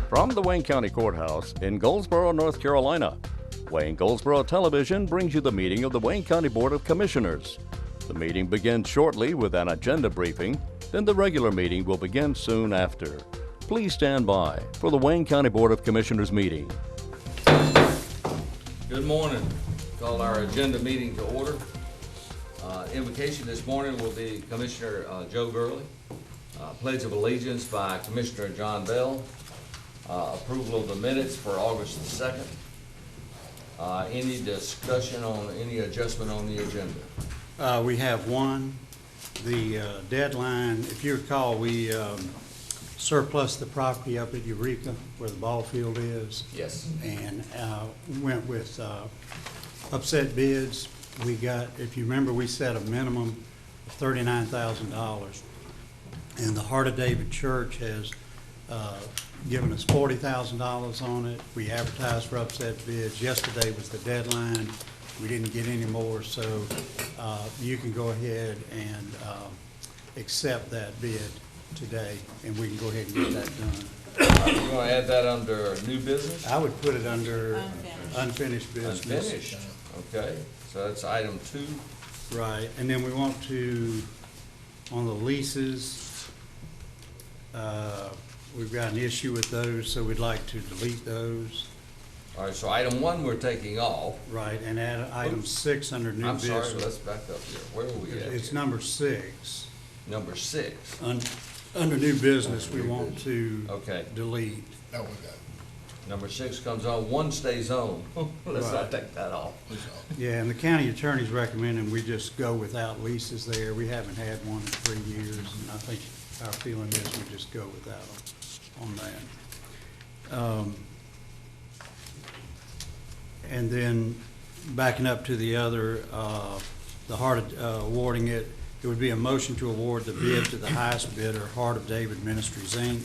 From the Wayne County Courthouse in Goldsboro, North Carolina, Wayne Goldsboro Television brings you the meeting of the Wayne County Board of Commissioners. The meeting begins shortly with an agenda briefing, then the regular meeting will begin soon after. Please stand by for the Wayne County Board of Commissioners meeting. Good morning. Call our agenda meeting to order. Invocation this morning will be Commissioner Joe Gurley. Pledge of Allegiance by Commissioner John Bell. Approval of the minutes for August the 2nd. Any discussion on any adjustment on the agenda? We have one. The deadline, if you recall, we surplus the property up at Eureka where the ball field is. Yes. And went with upset bids. We got, if you remember, we set a minimum of $39,000. And the Heart of David Church has given us $40,000 on it. We advertised for upset bids. Yesterday was the deadline. We didn't get any more, so you can go ahead and accept that bid today, and we can go ahead and get that done. You want to add that under new business? I would put it under unfinished business. Unfinished. Okay, so that's item 2. Right, and then we want to, on the leases, we've got an issue with those, so we'd like to delete those. All right, so item 1 we're taking off. Right, and add item 6 under new business. I'm sorry, let's back up here. Where are we at? It's here? number 6. Number 6. Under new business, we want to Okay. delete. No, we got Number 6 comes on, 1 stays on. Let's not Right. take that off. it. Yeah, and the county attorney's recommending we just go without leases there. We haven't had one in 3 years, and I think our feeling is we just go without them on that. And then backing up to the other, the Heart of, awarding it, it would be a motion to award the bid to the highest bidder, Heart of David Ministries, Inc.,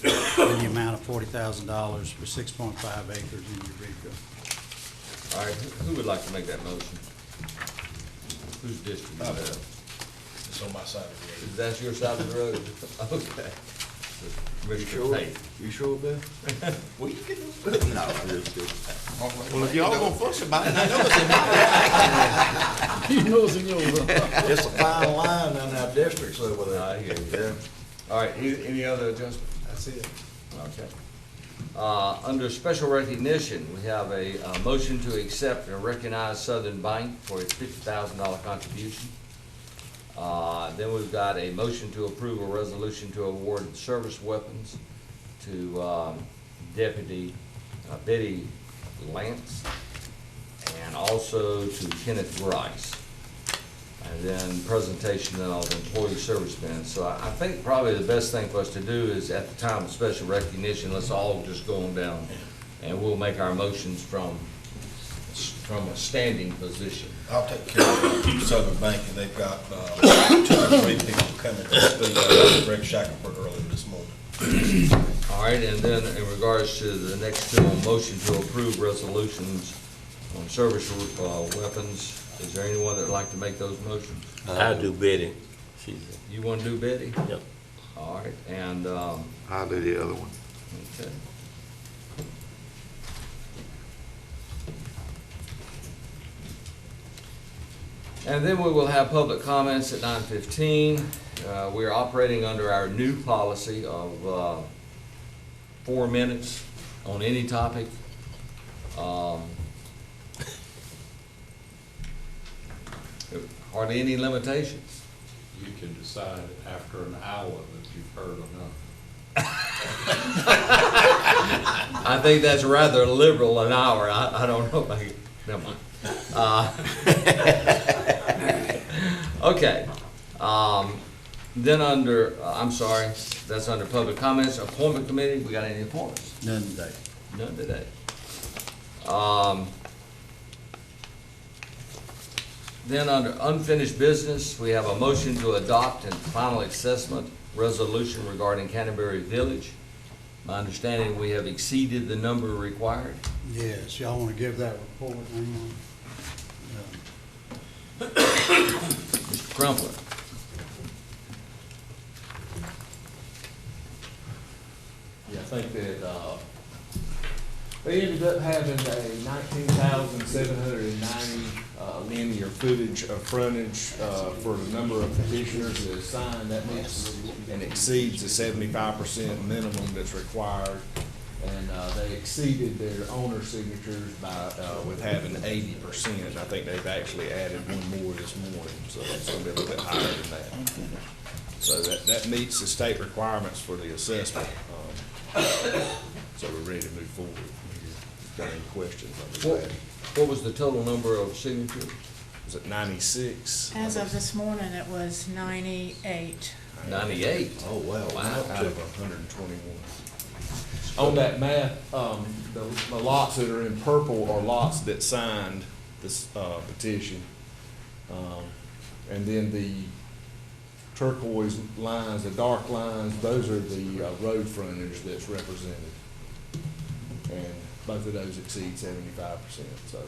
in the amount of $40,000 for 6.5 acres in Eureka. All right, who would like to make that motion? Whose district is that? It's on my side of the road. That's your side of the road? Okay. Commissioner Pate. You sure, Bill? Well, you can. No, I'm just kidding. Well, if y'all gonna fuss about it, I know it's in my He knows in yours. It's a fine line in our districts over there. I hear you. Yeah. All right, any other adjustment? That's it. Okay. Under special recognition, we have a motion to accept and recognize Southern Bank for its $50,000 contribution. Then we've got a motion to approve a resolution to award service weapons to Deputy Betty Lance and also to Kenneth Rice. And then presentation of employee service benefits. So I think probably the best thing for us to do is at the time of special recognition, let's all just go on down and we'll make our motions from a standing position. I'll take care of Southern Bank, and they've got 2 or 3 people coming to speak. Greg Shackelford earlier this morning. All right, and then in regards to the next 2 on motion to approve resolutions on service weapons, is there anyone that would like to make those motions? I'll do Betty. You want to do Betty? Yep. All right, and, I'll do the other one. okay. And then we will have public comments at 9:15. We are operating under our new policy of 4 minutes on any topic. Hardly any limitations. You can decide after an hour that you've heard enough. I think that's rather liberal, an hour. I don't know if I can, never mind. Okay. Then under, I'm sorry, that's under public comments. Appointment committee, we got any appointments? None today. None today. Then under unfinished business, we have a motion to adopt and final assessment resolution regarding Canterbury Village. My understanding, we have exceeded the number required. Yes, y'all want to give that report now? Mr. Crumpler. Yeah, I think that, they ended up having a 19,790 linear footage of frontage, for the number of petitioners that signed. That meets and exceeds the 75% minimum that's required. And, they exceeded their owner signatures by, with having 80%. I think they've actually added one more this morning, so it's gonna be a little bit higher than that. So that meets the state requirements for the assessment. So we're ready to move forward. If you've got any questions, I'll be glad. What was the total number of signatures? Was it 96? As of this morning, it was 98. 98. Oh, wow. Out of 121. On that math, the lots that are in purple are lots that signed this petition. And then the turquoise lines, the dark lines, those are the road frontage that's represented. And both of those exceed 75%, so.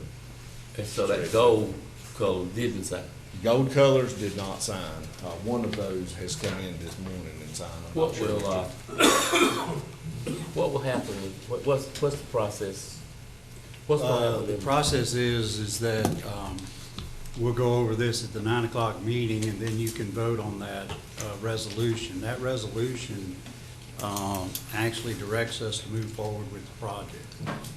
And so that gold color didn't sign. Gold colors did not sign. One of those has come in this morning and signed. I'm not What sure. will, what will happen, what's the process? What's going to happen? The process is that, we'll go over this at the 9 o'clock meeting, and then you can vote on that, resolution. That resolution, actually directs us to move forward with the project.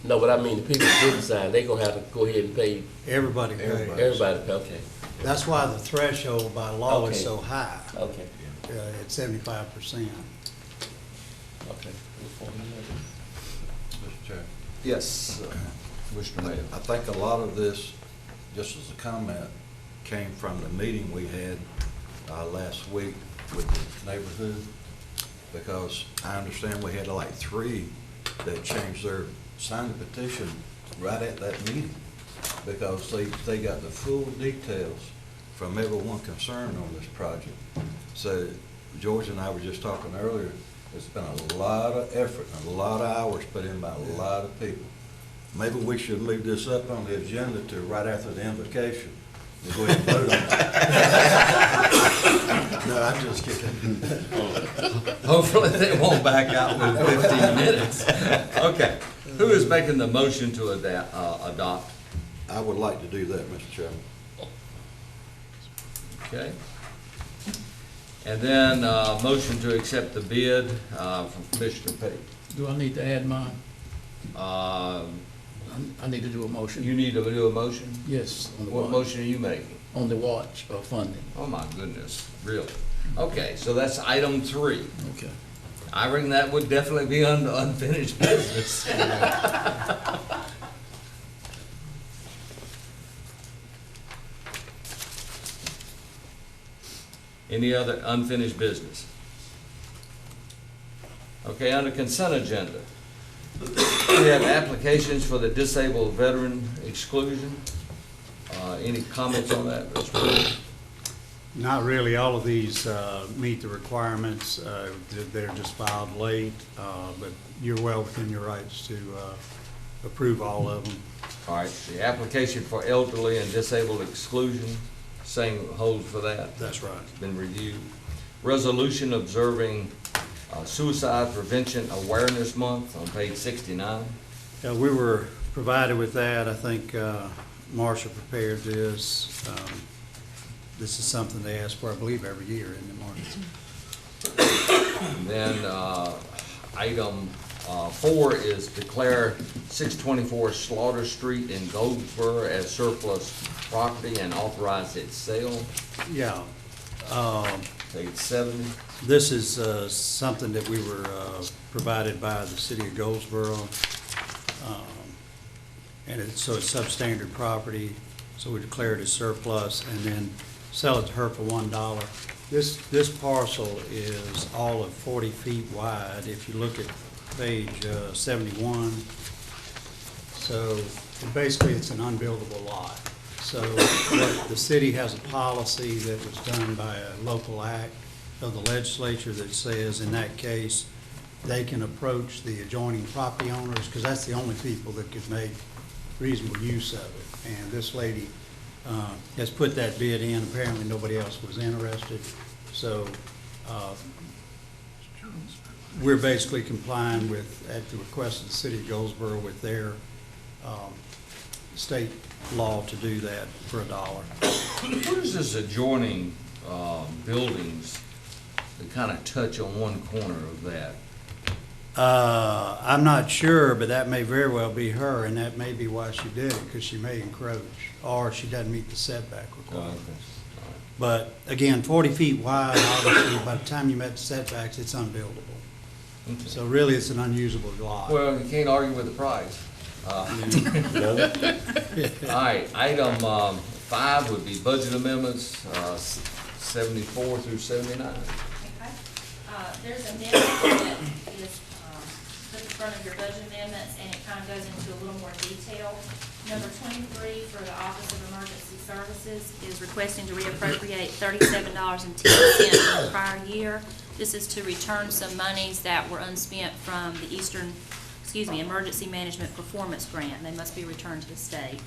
No, but I mean, the people that didn't sign, they gonna have to go ahead and pay, Everybody pays. everybody pay, okay, That's why the threshold by law is Okay. so high, okay, at 75%. okay. Mr. Chair, Yes, Commissioner Mayor. I think a lot of this, just as a comment, came from the meeting we had last week with the neighborhood, because I understand we had like 3 that changed their signed the petition right at that meeting, because they got the full details from everyone concerned on this project. So George and I were just talking earlier, there's been a lot of effort and a lot of hours put in by a lot of people. Maybe we should move this up on the agenda to right after the invocation. We'll go ahead and vote on it. No, I'm just kidding. Hopefully they won't back out with 15 minutes. Okay, who is making the motion to adopt? I would like to do that, Mr. Chairman. Okay. And then, motion to accept the bid, from Commissioner Pate. Do I need to add mine? Uh, I need to do a motion. you need to do a motion? Yes, on the What watch, motion are you making? on the watch funding. Oh, my goodness, really? Okay, so that's item 3. Okay. I reckon that would definitely be unfinished business. Any other unfinished business? Okay, under consent agenda, we have applications for the disabled veteran exclusion. Any comments on that, Mr. Wood? Not really. All of these meet the requirements. They're just filed late, but you're well within your rights to approve all of them. All right, the application for elderly and disabled exclusion, same holds for that. That's right. It's been reviewed. Resolution observing Suicide Prevention Awareness Month on page 69. We were provided with that. I think Marcia prepared this. This is something they ask for, I believe, every year, isn't it, Marcia? And then item 4 is declare 624 Slaughter Street in Goldsboro as surplus property and authorize its sale. Yeah. Page 70. This is something that we were provided by the city of Goldsboro. And so it's substandard property, so we declare it as surplus and then sell it to her for $1. This parcel is all of 40 feet wide, if you look at page 71. So basically, it's an unbuildable lot. So the city has a policy that was done by a local act of the legislature that says, in that case, they can approach the adjoining property owners, because that's the only people that could make reasonable use of it. And this lady has put that bid in. Apparently, nobody else was interested. So we're basically complying with, at the request of the city of Goldsboro, with their state law to do that for $1. What is this adjoining buildings that kind of touch on one corner of that? I'm not sure, but that may very well be her, and that may be why she did it, because she may encroach, or she doesn't meet the setback requirements. But again, 40 feet wide, obviously, by the time you met the setbacks, it's unbuildable. Okay. So really, it's an unusable lot. Well, you can't argue with the price. All right, item 5 would be budget amendments, 74 through 79. Okay. There's a amendment that is put in front of your budget amendments, and it kind of goes into a little more detail. Number 23 for the Office of Emergency Services is requesting to reappropriate $37.10 from the prior year. This is to return some monies that were unspent from the Emergency Management Performance Grant. They must be returned to the state.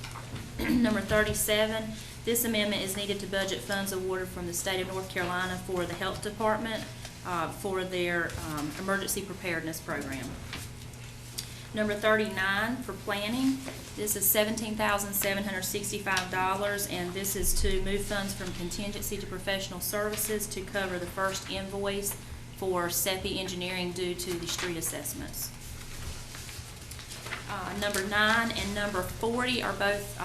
Number 37, this amendment is needed to budget funds awarded from the state of North Carolina for the Health Department for their emergency preparedness program. Number 39 for planning, this is $17,765, and this is to move funds from contingency to professional services to cover the first invoice for SEPI engineering due to the street assessments. Number 9 and number 40 are both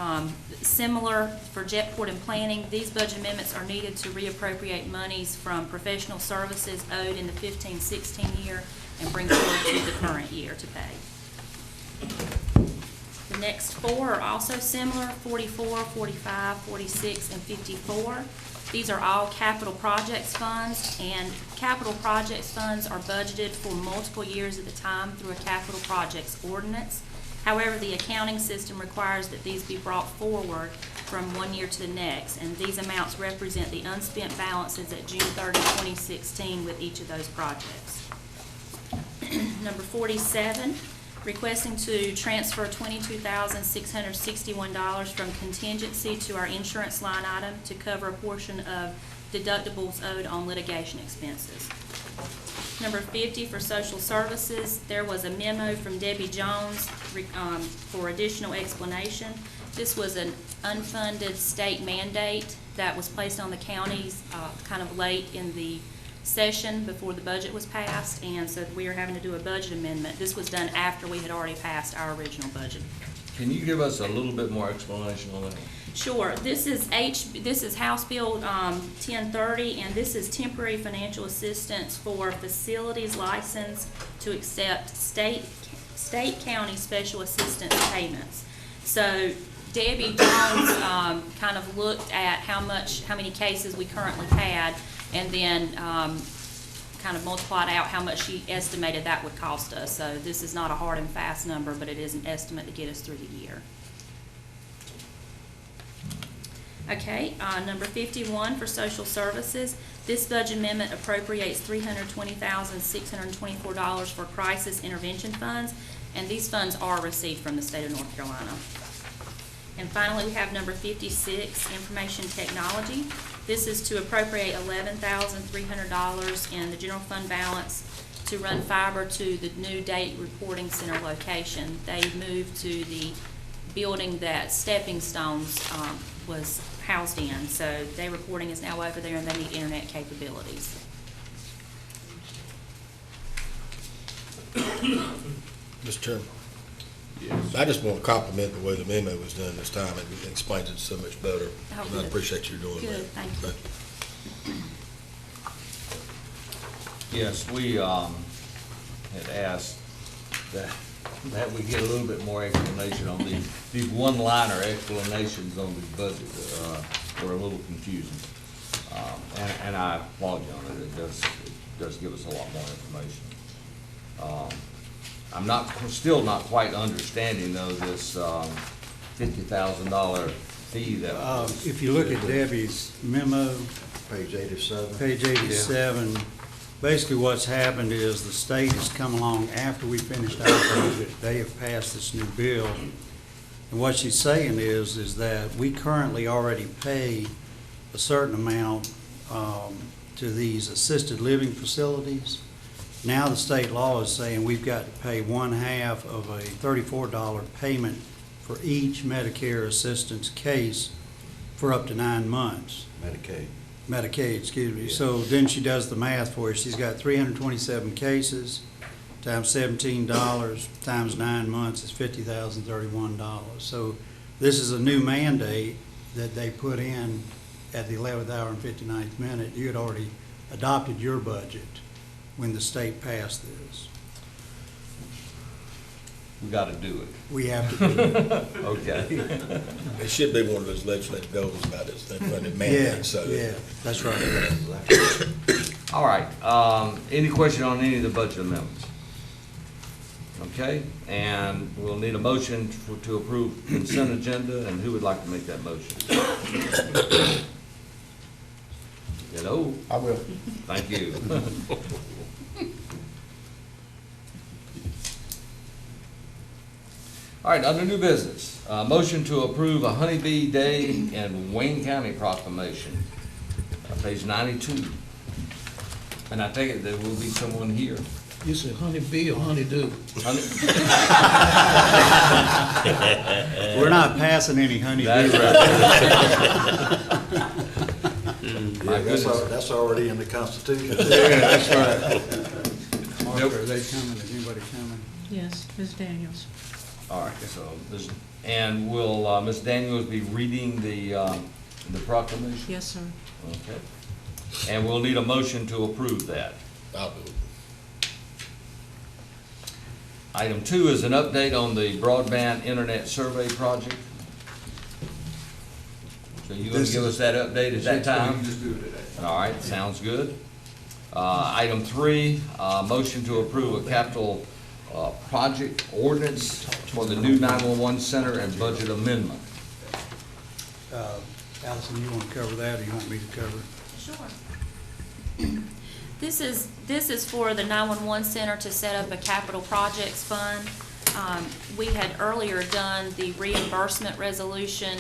similar for Jetport and planning. These budget amendments are needed to reappropriate monies from professional services owed in the 15-16 year and bring forward to the current year to pay. The next 4 are also similar, 44, 45, 46, and 54. These are all capital projects funds, and capital projects funds are budgeted for multiple years at a time through a capital projects ordinance. However, the accounting system requires that these be brought forward from one year to the next, and these amounts represent the unspent balances at June 30, 2016 with each of those projects. Number 47, requesting to transfer $22,661 from contingency to our insurance line item to cover a portion of deductibles owed on litigation expenses. Number 50 for social services, there was a memo from Debbie Jones for additional explanation. This was an unfunded state mandate that was placed on the counties kind of late in the session before the budget was passed, and so we are having to do a budget amendment. This was done after we had already passed our original budget. Can you give us a little bit more explanation on that? Sure. This is House Bill 1030, and this is temporary financial assistance for facilities licensed to accept state county special assistance payments. So Debbie Jones kind of looked at how many cases we currently had, and then kind of multiplied out how much she estimated that would cost us. So this is not a hard and fast number, but it is an estimate to get us through the year. Okay, number 51 for social services. This budget amendment appropriates $320,624 for crisis intervention funds, and these funds are received from the state of North Carolina. And finally, we have number 56, information technology. This is to appropriate $11,300 in the general fund balance to run fiber to the new date reporting center location. They moved to the building that Stepping Stones was housed in. So their reporting is now over there, and they need internet capabilities. Mr. Chairman, Yes. I just want to compliment the way the memo was done this time. It explains it so much better. Oh, And I good. appreciate you doing that. Good, thank you. Yes, we had asked that we get a little bit more explanation on these one-liner explanations on the budget were a little confusing. And I applaud you on it. It does give us a lot more information. I'm still not quite understanding though this $50,000 fee that was. If you look at Debbie's memo, Page 87. page 87, basically what's happened is the state has come along after we finished our budget. They have passed this new bill. And what she's saying is that we currently already pay a certain amount to these assisted living facilities. Now the state law is saying we've got to pay one half of a $34 payment for each Medicare assistance case for up to 9 months. Medicaid, excuse me. So then she does the math for you. She's got 327 cases times $17 times 9 months is $50,031. So this is a new mandate that they put in at the 11th hour and 59th minute. You had already adopted your budget when the state passed this. We gotta do it. We have to do it. Okay. It should be one of those legislative goals about this funded mandate, so. Yeah, that's right. All right, any question on any of the budget amendments? Okay, and we'll need a motion to approve consent agenda, and who would like to make that motion? Hello? I will. Thank you. All right, under new business, motion to approve a Honeybee Day in Wayne County proclamation, page 92. And I take it there will be someone here. You said honeybee or honeydew? We're not passing any honey. That's Yeah, that's already in the Constitution. Yeah, that's right. Mark, are they coming? Is anybody coming? Yes, Ms. Daniels. All right, so and will Ms. Daniels be reading the proclamation? Yes, sir. Okay. And we'll need a motion to approve that. I'll do it. Item 2 is an update on the broadband internet survey project. So you going to give us that update at that time? Just do it today. All right, sounds good. Item 3, motion to approve a capital project ordinance for the new 911 center and budget amendment. Allison, you want to cover that, or you want me to cover it? Sure. This is for the 911 center to set up a capital projects fund. We had earlier done the reimbursement resolution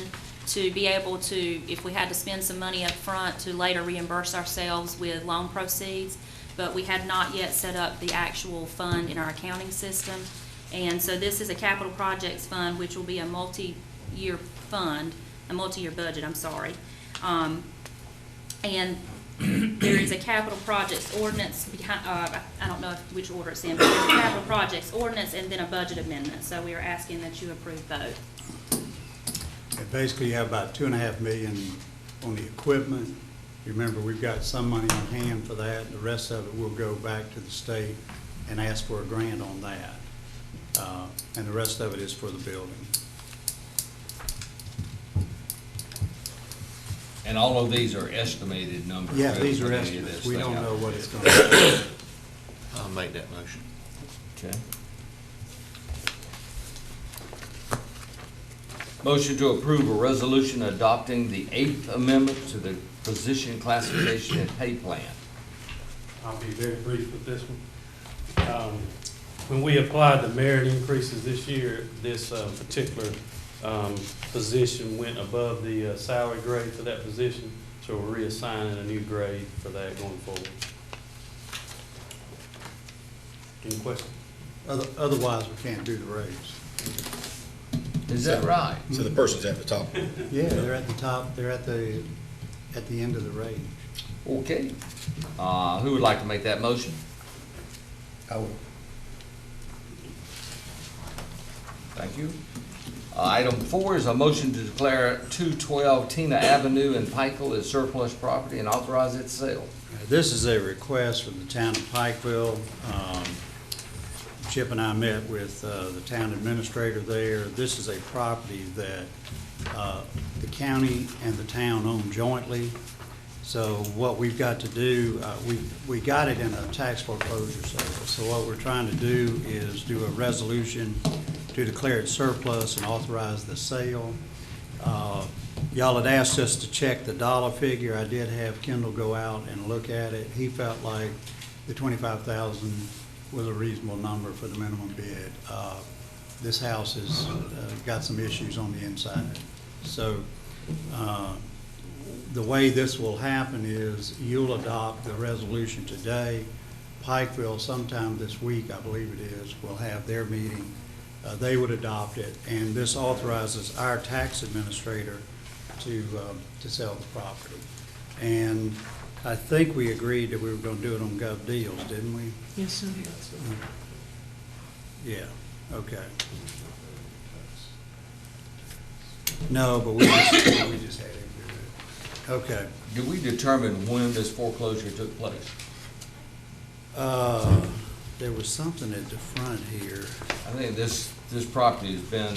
to be able to, if we had to spend some money up front, to later reimburse ourselves with loan proceeds, but we had not yet set up the actual fund in our accounting system. And so this is a capital projects fund, which will be a multi-year fund, a multi-year budget, I'm sorry. And there is a capital projects ordinance behind, I don't know which order it's in, but there's a capital projects ordinance and then a budget amendment. So we are asking that you approve both. And basically, you have about $2.5 million on the equipment. Remember, we've got some money on hand for that. The rest of it will go back to the state and ask for a grant on that. And the rest of it is for the building. And all of these are estimated numbers. Yeah, We these are haven't put any of estimates. this We thing don't out know what yet. it's going to be. I'll make that motion. Okay. Motion to approve a resolution adopting the 8th Amendment to the position classification and pay plan. I'll be very brief with this one. When we applied the merit increases this year, this particular position went above the salary grade for that position, so we're reassigning a new grade for that going forward. Any questions? Otherwise, we can't do the raise. Is that right? So the person's at the top. Yeah, they're at the top. They're at the end of the range. Okay. Who would like to make that motion? I would. Thank you. Item 4 is a motion to declare 212 Tina Avenue in Pikeville as surplus property and authorize its sale. This is a request from the town of Pikeville. Chip and I met with the town administrator there. This is a property that the county and the town own jointly. So what we've got to do, we got it in a tax foreclosure sale. So what we're trying to do is do a resolution to declare it surplus and authorize the sale. Y'all had asked us to check the dollar figure. I did have Kendall go out and look at it. He felt like the $25,000 was a reasonable number for the minimum bid. This house has got some issues on the inside. So the way this will happen is you'll adopt the resolution today. Pikeville sometime this week, I believe it is, will have their meeting. They would adopt it, and this authorizes our tax administrator to sell the property. And I think we agreed that we were gonna do it on Gov Deals, didn't we? Yes, sir. Yeah, okay. No, but we just had him do it. Okay. Did we determine when this foreclosure took place? There was something at the front here. I think this property has been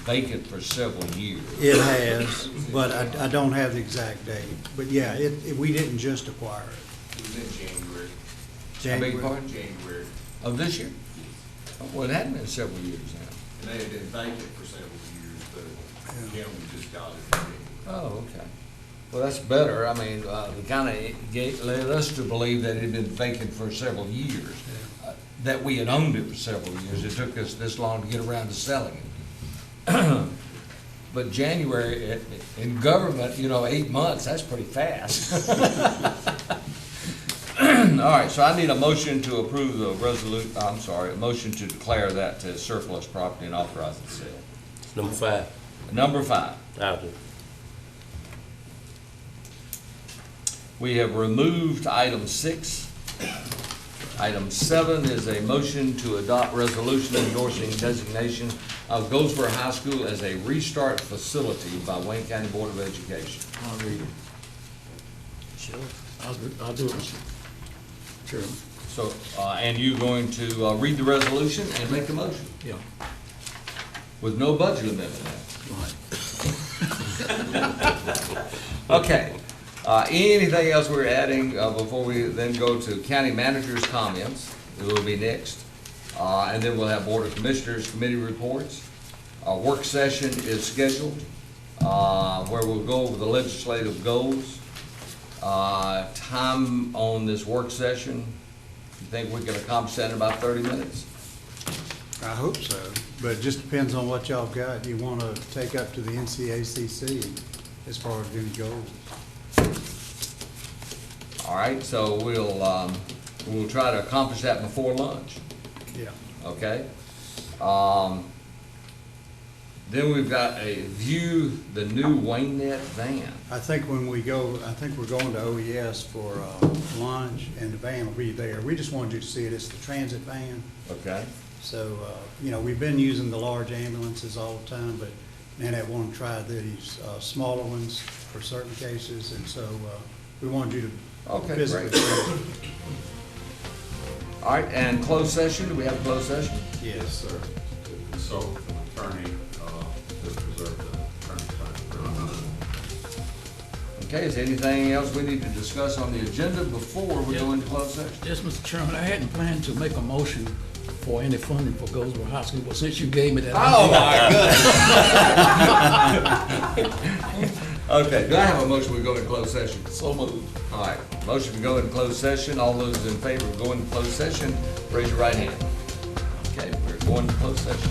vacant for several years. It has, but I don't have the exact date. But yeah, we didn't just acquire it. It was in January. I beg your January. pardon? January. Of this year? Oh, well, it hadn't been several years now. And they had been vacant for several years, but Yeah. again, we just got it in January. Oh, okay. Well, that's better. I mean, it kind of led us to believe that it had been vacant for several years, that we had owned it for several years. It took us this long to get around to selling it. But January, in government, 8 months, that's pretty fast. All right, so I need a motion to approve the a motion to declare that to surplus property and authorize the sale. Number 5. Number 5. I'll do. We have removed item 6. Item 7 is a motion to adopt resolution endorsing designation of Goldsboro High School as a restart facility by Wayne County Board of Education. I'll read it. Sure. I'll do it. Sure. So, and you're going to read the resolution and make the motion Yeah. with no budget amendment Right. Okay. Anything else we're adding before we then go to county manager's comments? It will be next. And then we'll have Board of Commissioners committee reports. Our work session is scheduled where we'll go over the legislative goals. Time on this work session, you think we can accomplish that in about 30 minutes? I hope so, but it just depends on what y'all got. You want to take up to the NCACC as far as any goals. All right, so we'll try to accomplish that before lunch, Yeah. okay? Then we've got a view the new WayNet van. I think when we go, I think we're going to OES for lunch, and the van will be there. We just wanted you to see it. It's the transit van. Okay. So, we've been using the large ambulances all the time, but Nanette wanted to try these smaller ones for certain cases, and so we wanted you to Okay, physically great. see it. All right, and closed session, do we have a closed session? Yes. Sir, to consult with an attorney, to preserve the attorney's time. Okay, is there anything else we need to discuss on the agenda before we go into closed session? Yes, Mr. Chairman, I hadn't planned to make a motion for any funding for Goldsboro High School, but since you gave me that. Oh, my goodness. Okay, do I have a motion we go into closed session? So moved. All right, motion to go into closed session. All those in favor of going into closed session, raise your right hand. Okay, we're going to closed session.